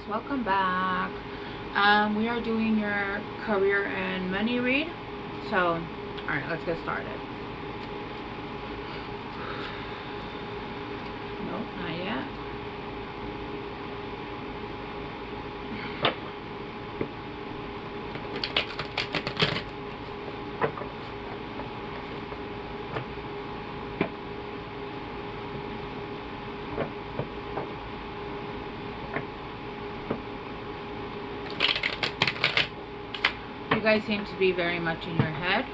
welcome back. We are doing your career and money read. So, alright, let's get started. Nope, not yet. You guys seem to be very much in your head.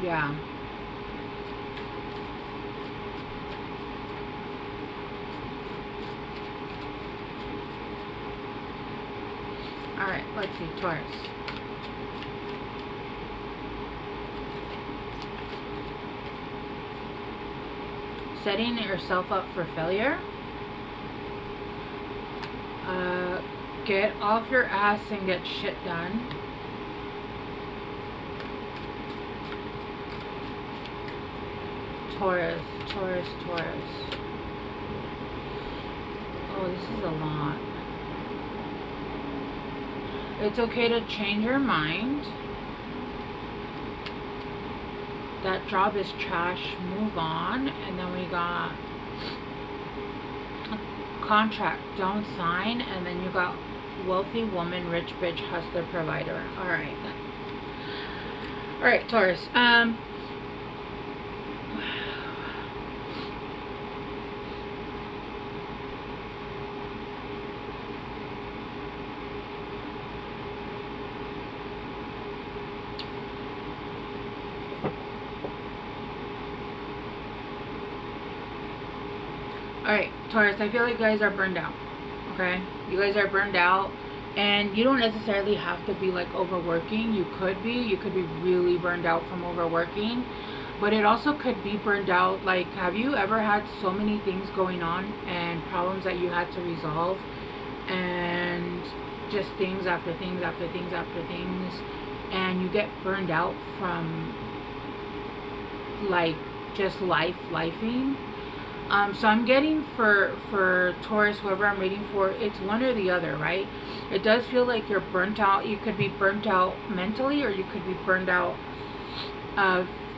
Yeah. Alright, let's see, Taurus. Setting yourself up for failure. Get off your ass and get shit done. Taurus. Oh, this is a lot. It's okay to change your mind. That job is trash. Move on. And then we got contract. Don't sign. And then you got wealthy woman, rich bitch, hustler, provider. Alright. Alright, Taurus. Alright, Taurus, I feel like you guys are burned out. Okay? You guys are burned out. And you don't necessarily have to be like overworking. You could be really burned out from overworking. But it also could be burned out. Like, have you ever had so many things going on and problems that you had to resolve? And just things after things after things after things. And you get burned out from like just lifing. So I'm getting for Taurus, whoever I'm reading for, it's one or the other, right? It does feel like you're burnt out. You could be burnt out mentally, or you could be burned out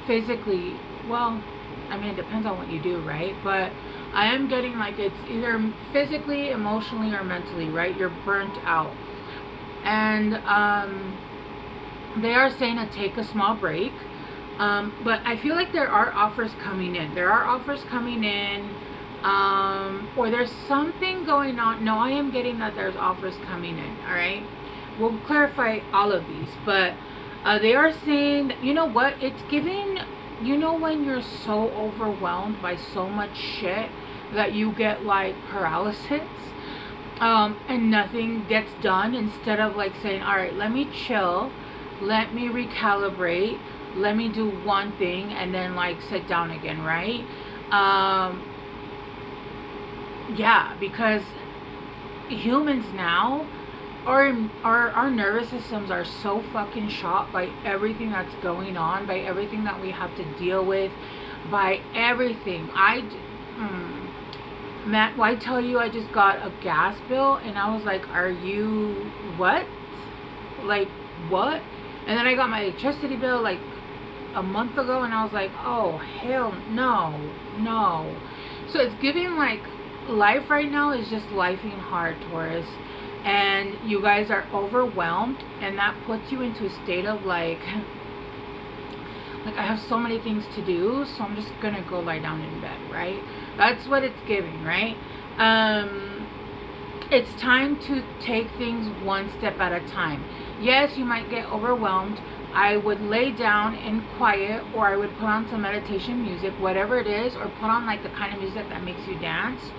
physically. Well, I mean, it depends on what you do, right? But I am getting like it's either physically, emotionally, or mentally, right? You're burnt out. And they are saying to take a small break. But I feel like there are offers coming in. Or there's something going on. No, I am getting that there's offers coming in. All right. We'll clarify all of these. But they are saying, that, you know what? It's giving, you know, when you're so overwhelmed by so much shit that you get like paralysis. And nothing gets done, instead of like saying, all right, let me chill. Let me recalibrate. Let me do one thing and then like sit down again, right? Yeah, because humans now, our nervous systems are so fucking shot by everything that's going on, by everything that we have to deal with, by everything. Matt, why tell you I just got a gas bill and I was like, are you what? Like what? And then I got my electricity bill like a month ago and I was like, oh hell no. So it's giving like life right now is just lifing hard, Taurus, and you guys are overwhelmed, and that puts you into a state of like I have so many things to do, so I'm just gonna go lie down in bed, right? That's what it's giving, right? It's time to take things one step at a time. Yes, you might get overwhelmed. I would lay down in quiet, or I would put on some meditation music, whatever it is, or put on like the kind of music that makes you dance.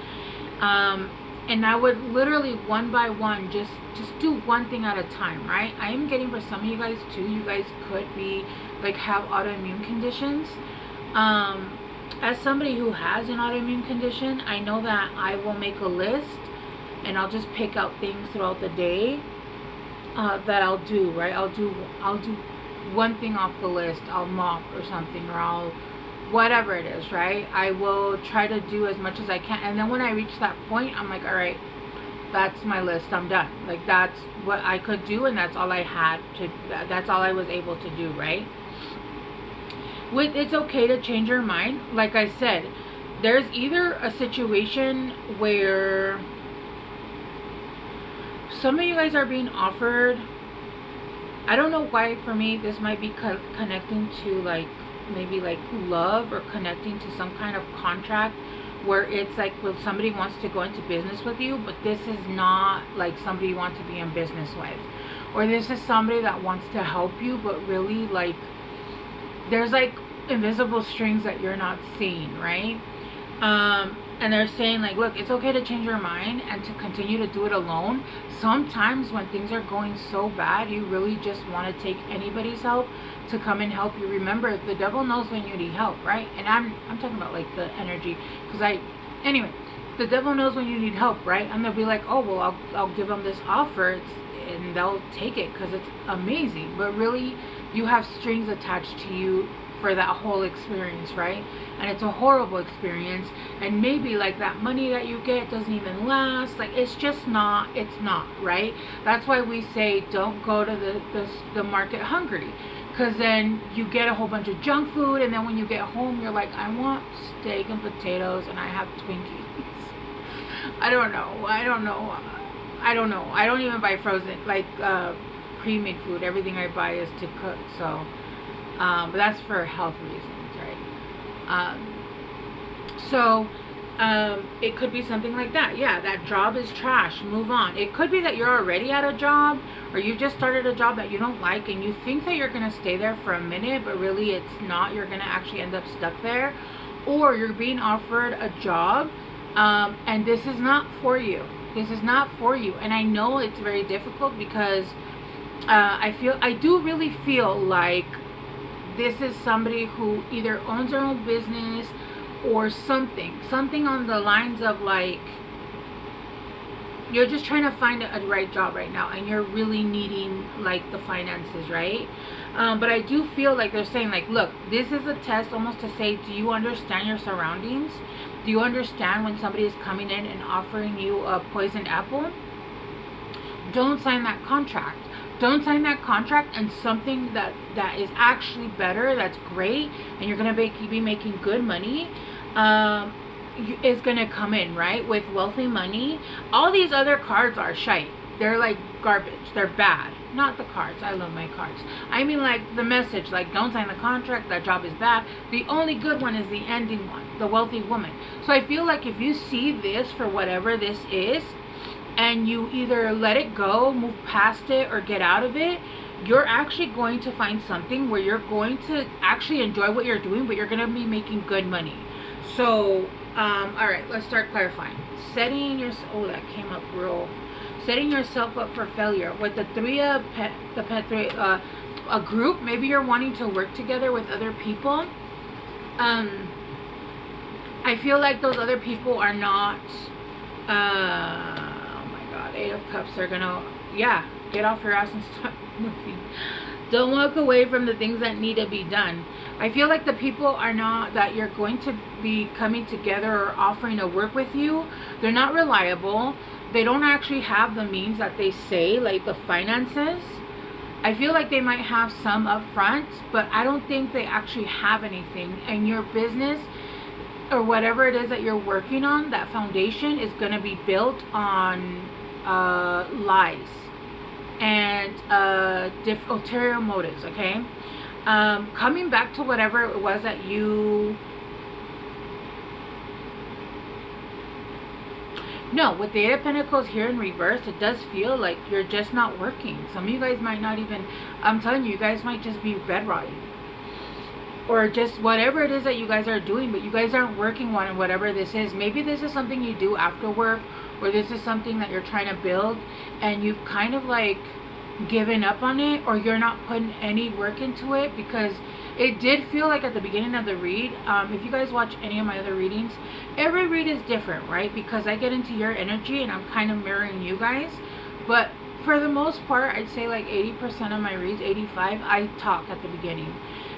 And I would literally one by one just do one thing at a time, right? I am getting for some of you guys too, you guys could be like have autoimmune conditions. As somebody who has an autoimmune condition, I know that I will make a list and I'll just pick out things throughout the day that I'll do, right? I'll do one thing off the list. I'll mop or something, or I'll whatever it is, right? I will try to do as much as I can. And then when I reach that point, I'm like, all right, that's my list. I'm done. Like, that's what I could do, and that's all I had to, that's all I was able to do, right? It's okay to change your mind. Like I said, there's either a situation where some of you guys are being offered, I don't know why, for me this might be connecting to like maybe like love, or connecting to some kind of contract where it's like, well, somebody wants to go into business with you, but this is not like somebody you want to be in business with, or this is somebody that wants to help you, but really like there's like invisible strings that you're not seeing, right? And they're saying like, look, it's okay to change your mind and to continue to do it alone. Sometimes when things are going so bad, you really just want to take anybody's help to come and help you. Remember, the devil knows when you need help, right? And I'm talking about like the energy, because anyway, the devil knows when you need help, right? And they'll be like, oh, well, I'll give them this offer, and they'll take it because it's amazing. But really, you have strings attached to you for that whole experience, right? And it's a horrible experience, and maybe like that money that you get doesn't even last. Like, it's just not, it's not, right? That's why we say don't go to the market hungry, because then you get a whole bunch of junk food, and then when you get home, you're like, I want steak and potatoes, and I have Twinkies. I don't know. I don't even buy frozen, like pre-made food. Everything I buy is to cook. So but that's for health reasons, right? It could be something like that. Yeah, that job is trash, move on. It could be that you're already at a job, or you just started a job that you don't like, and you think that you're going to stay there for a minute, but really it's not. You're going to actually end up stuck there. Or you're being offered a job, and this is not for you. This is not for you. And I know it's very difficult, because I do really feel like this is somebody who either owns their own business or something on the lines of like, you're just trying to find a right job right now, and you're really needing like the finances, right? But I do feel like they're saying like, look, this is a test almost to say, do you understand your surroundings? Do you understand when somebody is coming in and offering you a poisoned apple? Don't sign that contract. Don't sign that contract, and something that is actually better, that's great, and you're going to be making good money, is going to come in, right? With wealthy money. All these other cards are shite. They're like garbage. They're bad. Not the cards. I love my cards. I mean like the message, like don't sign the contract, that job is bad. The only good one is the ending one, the wealthy woman. So I feel like if you see this for whatever this is, and you either let it go, move past it, or get out of it, you're actually going to find something where you're going to actually enjoy what you're doing, but you're going to be making good money. So, all right, let's start clarifying. Setting yourself up for failure. With the three of a group, maybe you're wanting to work together with other people. I feel like those other people are not, Eight of Cups are gonna, yeah, get off your ass and start moving. Don't walk away from the things that need to be done. I feel like the people are not, that you're going to be coming together or offering to work with you, they're not reliable. They don't actually have the means that they say, like the finances. I feel like they might have some up front, but I don't think they actually have anything. And your business, or whatever it is that you're working on, that foundation is going to be built on lies and ulterior motives, okay? Coming back to whatever it was that you... No, with the Eight of Pentacles here in reverse, it does feel like you're just not working. Some of you guys might not even... I'm telling you, you guys might just be bedrotting. Or just whatever it is that you guys are doing, but you guys aren't working on whatever this is. Maybe this is something you do after work, or this is something that you're trying to build, and you've kind of like given up on it, or you're not putting any work into it, because it did feel like at the beginning of the read, if you guys watch any of my other readings, every read is different, right? Because I get into your energy and I'm kind of mirroring you guys. But for the most part, I'd say like 80% of my reads, 85, I talk at the beginning.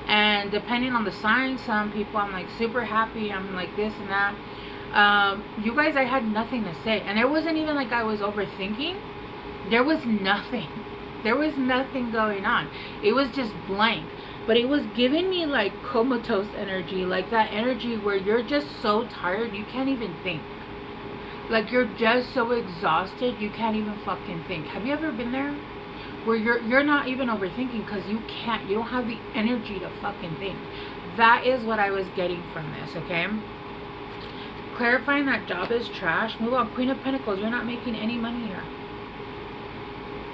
And depending on the sign, some people I'm like super happy, I'm like this and that. You guys, I had nothing to say, and it wasn't even like I was overthinking. There was nothing. There was nothing going on. It was just blank. But it was giving me like comatose energy, like that energy where you're just so tired you can't even think. Like you're just so exhausted you can't even fucking think. Have you ever been there? Where you're not even overthinking because you don't have the energy to fucking think. That is what I was getting from this, okay? Clarifying that job is trash. Move on. Queen of Pentacles, you're not making any money here.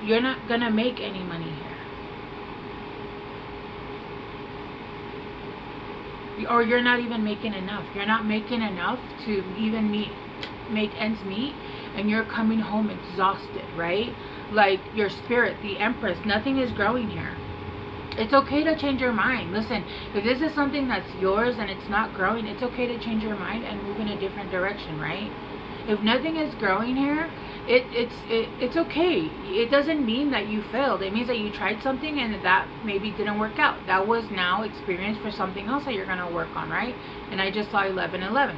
You're not gonna make any money here. Or you're not even making enough. You're not making enough to even make ends meet, and you're coming home exhausted, right? Like your spirit, the Empress, nothing is growing here. It's okay to change your mind. Listen, if this is something that's yours and it's not growing, it's okay to change your mind and move in a different direction, right? If nothing is growing here, it's okay. It doesn't mean that you failed. It means that you tried something and that maybe didn't work out. That was now experience for something else that you're going to work on, right? And I just saw 1111.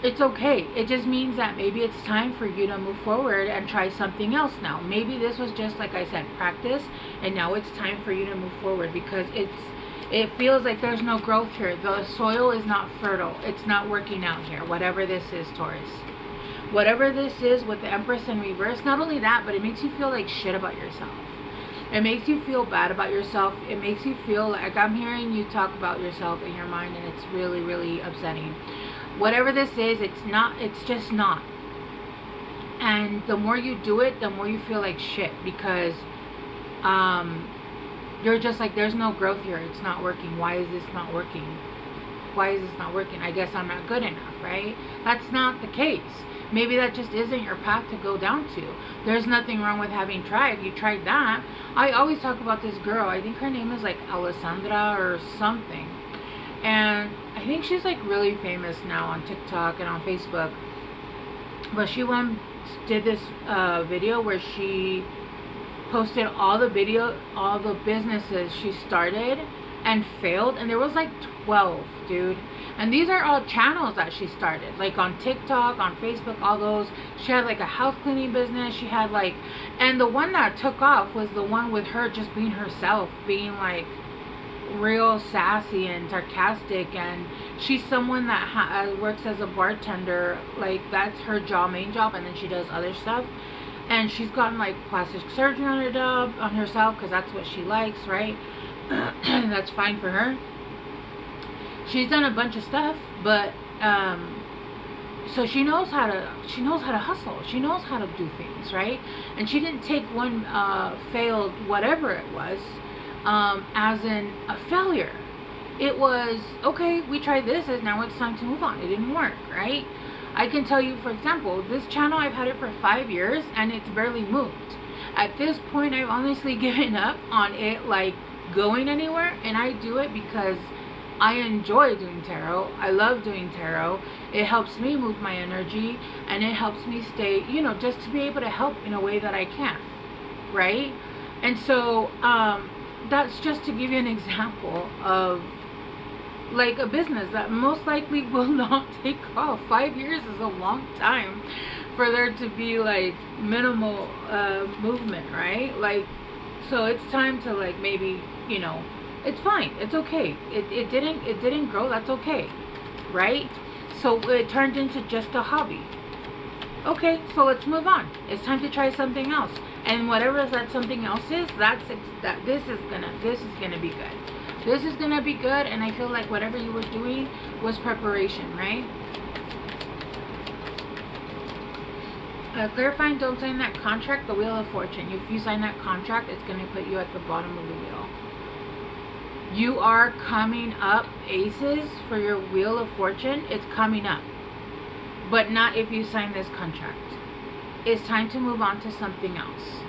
It's okay. It just means that maybe it's time for you to move forward and try something else now. Maybe this was just, like I said, practice, and now it's time for you to move forward because it feels like there's no growth here. The soil is not fertile. It's not working out here. Whatever this is, Taurus. Whatever this is with the Empress in reverse, not only that, but it makes you feel like shit about yourself. It makes you feel bad about yourself. It makes you feel like I'm hearing you talk about yourself in your mind, and it's really, really upsetting. Whatever this is, it's just not. And the more you do it, the more you feel like shit because you're just like, there's no growth here. It's not working. Why is this not working? Why is this not working? I guess I'm not good enough, right? That's not the case. Maybe that just isn't your path to go down to. There's nothing wrong with having tried. You tried that. I always talk about this girl. I think her name is like Alessandra or something. And I think she's like really famous now on TikTok and on Facebook. But she once did this video where she posted all the businesses she started and failed, and there was like 12, dude. And these are all channels that she started, like on TikTok, on Facebook, all those. She had like a house cleaning business. She had like, and the one that took off was the one with her just being herself, being like real sassy and sarcastic. And she's someone that works as a bartender, like that's her job, main job, and then she does other stuff. And she's gotten like plastic surgery on her job, on herself, because that's what she likes, right? That's fine for her. She's done a bunch of stuff, but so she knows how to hustle. She knows how to do things, right? And she didn't take one failed whatever it was as in a failure. It was, okay, we tried this, and now it's time to move on. It didn't work, right? I can tell you, for example, this channel, I've had it for 5 years and it's barely moved. At this point, I've honestly given up on it like going anywhere, and I do it because I enjoy doing tarot. I love doing tarot. It helps me move my energy, and it helps me stay, you know, just to be able to help in a way that I can, right? And so that's just to give you an example of like a business that most likely will not take off. 5 years is a long time for there to be like minimal movement, right? Like, so it's time to like maybe, you know, it's fine, it's okay. It didn't grow, that's okay, right? So it turned into just a hobby. Okay, so let's move on. It's time to try something else, and whatever that something else is, this is gonna be good. This is gonna be good, and I feel like whatever you were doing was preparation, right? Clarifying, don't sign that contract, the Wheel of Fortune. If you sign that contract, it's gonna put you at the bottom of the wheel. You are coming up aces for your Wheel of Fortune. It's coming up, but not if you sign this contract. It's time to move on to something else.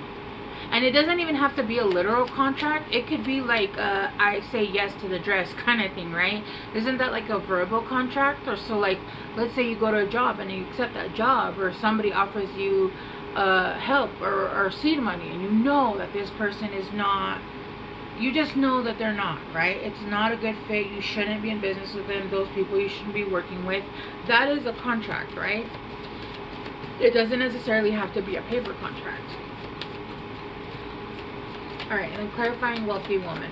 And it doesn't even have to be a literal contract. It could be like I say yes to the dress kind of thing, right? Isn't that like a verbal contract? Or so like, let's say you go to a job and you accept that job, or somebody offers you help or seed money, and you know that this person is not you just know that they're not, right? It's not a good fit. You shouldn't be in business with them. Those people you shouldn't be working with. That is a contract, right? It doesn't necessarily have to be a paper contract. All right, and then clarifying wealthy woman.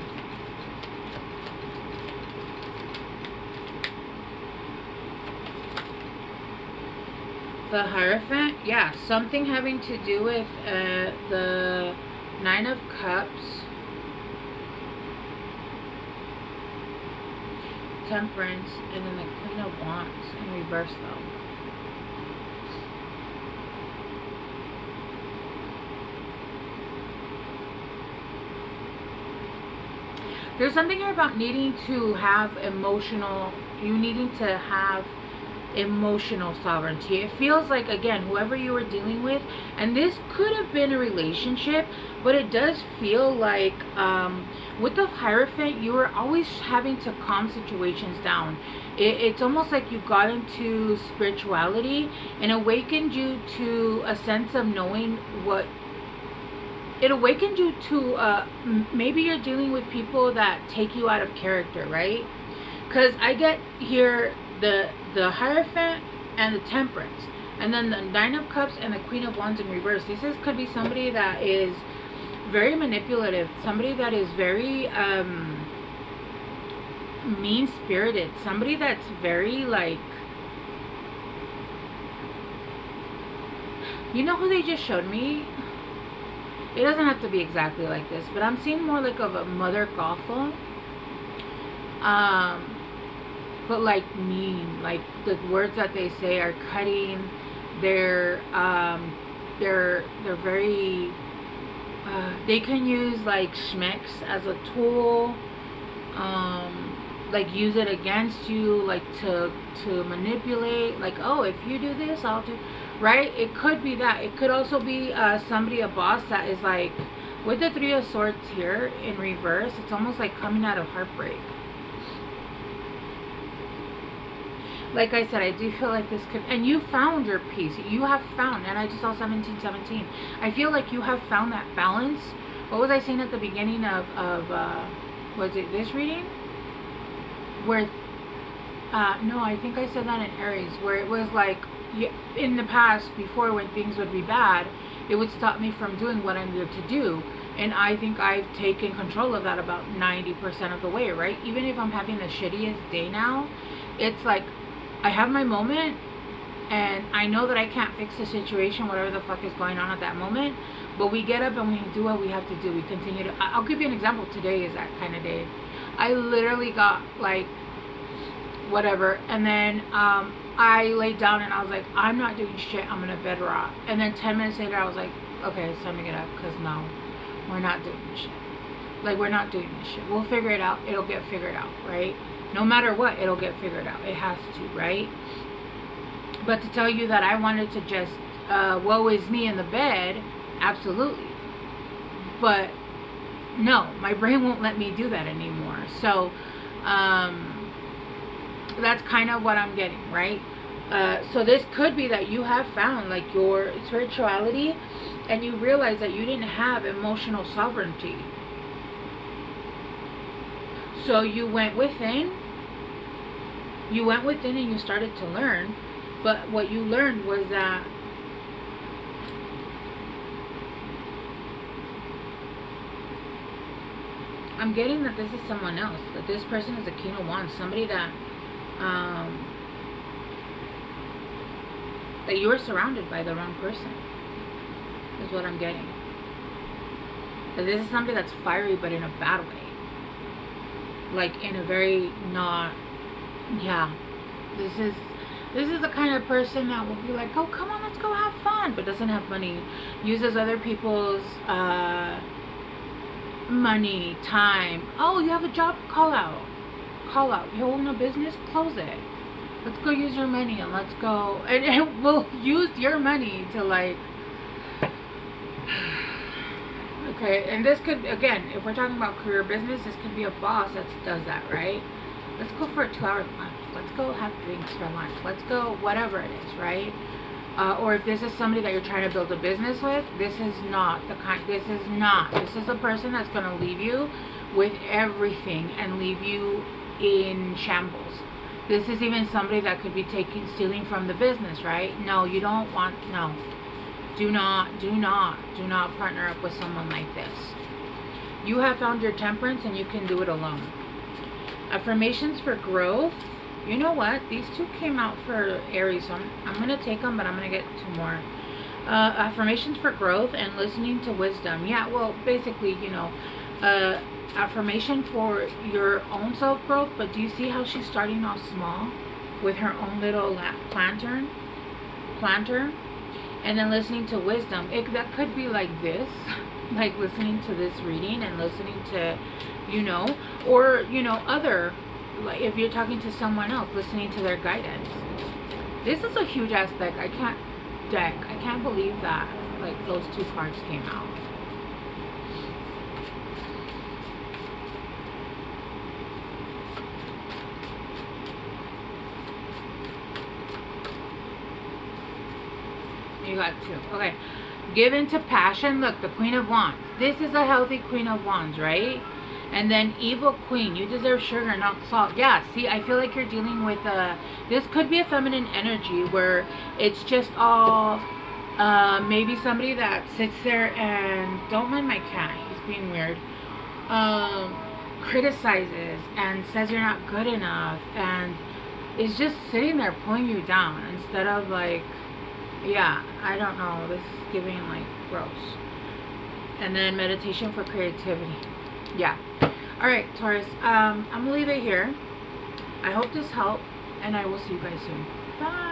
The Hierophant, yeah, something having to do with the Nine of Cups, Temperance, and then the Queen of Wands in reverse though. There's something here about needing to have emotional sovereignty. It feels like, again, whoever you were dealing with, and this could have been a relationship, but it does feel like with the Hierophant, you were always having to calm situations down. It's almost like you got into spirituality and awakened you to a sense of knowing what it awakened you to. Maybe you're dealing with people that take you out of character, right? Because I get here the Hierophant and the Temperance, and then the Nine of Cups and the Queen of Wands in reverse. Could be somebody that is very manipulative, somebody that is very mean-spirited, somebody that's very like, you know who they just showed me? It doesn't have to be exactly like this, but I'm seeing more like of a Mother Gothel. But like mean, like the words that they say are cutting. They're very they can use like schmecks as a tool, like use it against you, like to manipulate, like, oh, if you do this, I'll do, right? It could be that. It could also be somebody, a boss that is like, with the Three of Swords here in reverse, it's almost like coming out of heartbreak. Like I said, I do feel like this could, and you found your peace. You have found, and I just saw 1717. I feel like you have found that balance. What was I saying at the beginning of was it this reading? Where, no, I think I said that in Aries, where it was like, in the past, before, when things would be bad, it would stop me from doing what I needed to do. And I think I've taken control of that about 90% of the way, right? Even if I'm having the shittiest day now, it's like, I have my moment, and I know that I can't fix the situation, whatever the fuck is going on at that moment, but we get up and we do what we have to do. We continue to, I'll give you an example. Today is that kind of day. I literally got like, whatever, and then I laid down and I was like, I'm not doing shit, I'm gonna bed rot. And then 10 minutes later I was like, okay, it's time to get up, because no, we're not doing this shit. Like, we're not doing this shit. We'll figure it out. It'll get figured out, right? No matter what, it'll get figured out. It has to, right? But to tell you that I wanted to just, woe is me in the bed, absolutely. But no, my brain won't let me do that anymore. So, that's kind of what I'm getting, right? So this could be that you have found like your spirituality, and you realize that you didn't have emotional sovereignty. So you went within and you started to learn. But what you learned was that I'm getting that this is someone else. That this person is a King of Wands. Somebody that that you were surrounded by the wrong person, is what I'm getting. That this is somebody that's fiery, but in a bad way. Like in a very not, yeah. This is the kind of person that will be like, oh, come on, let's go have fun, but doesn't have money. Uses other people's money, time. Oh, you have a job? Call out. You own a business? Close it. Let's go use your money, and let's go. And we'll use your money to like. Okay, and this could, again, if we're talking about career business, this could be a boss that does that, right? Let's go for a 2-hour lunch. Let's go have drinks for lunch. Let's go whatever it is, right? Or if this is somebody that you're trying to build a business with, this is not the kind. This is a person that's going to leave you with everything and leave you in shambles. This is even somebody that could be stealing from the business, right? No, you don't want, no. Do not partner up with someone like this. You have found your temperance and you can do it alone. Affirmations for growth. You know what? These two came out for Aries, so I'm going to take them, but I'm going to get two more. Affirmations for growth and listening to wisdom. Yeah, well, basically, you know, affirmation for your own self-growth, but do you see how she's starting off small with her own little planter? And then listening to wisdom. That could be like this, like listening to this reading and listening to, you know, or, you know, other, like if you're talking to someone else, listening to their guidance. This is a huge ass deck. I can't believe that, like, those two cards came out. You got two. Okay. Give into passion. Look, the Queen of Wands. This is a healthy Queen of Wands, right? And then Evil Queen. You deserve sugar, not salt. Yeah, see, I feel like you're dealing with this could be a feminine energy where it's just all maybe somebody that sits there and, don't mind my cat, he's being weird, criticizes and says you're not good enough and is just sitting there pulling you down instead of, like, yeah, I don't know, this is giving like gross. And then meditation for creativity. Yeah. Alright, Taurus, I'm gonna leave it here. I hope this helped, and I will see you guys soon. Bye.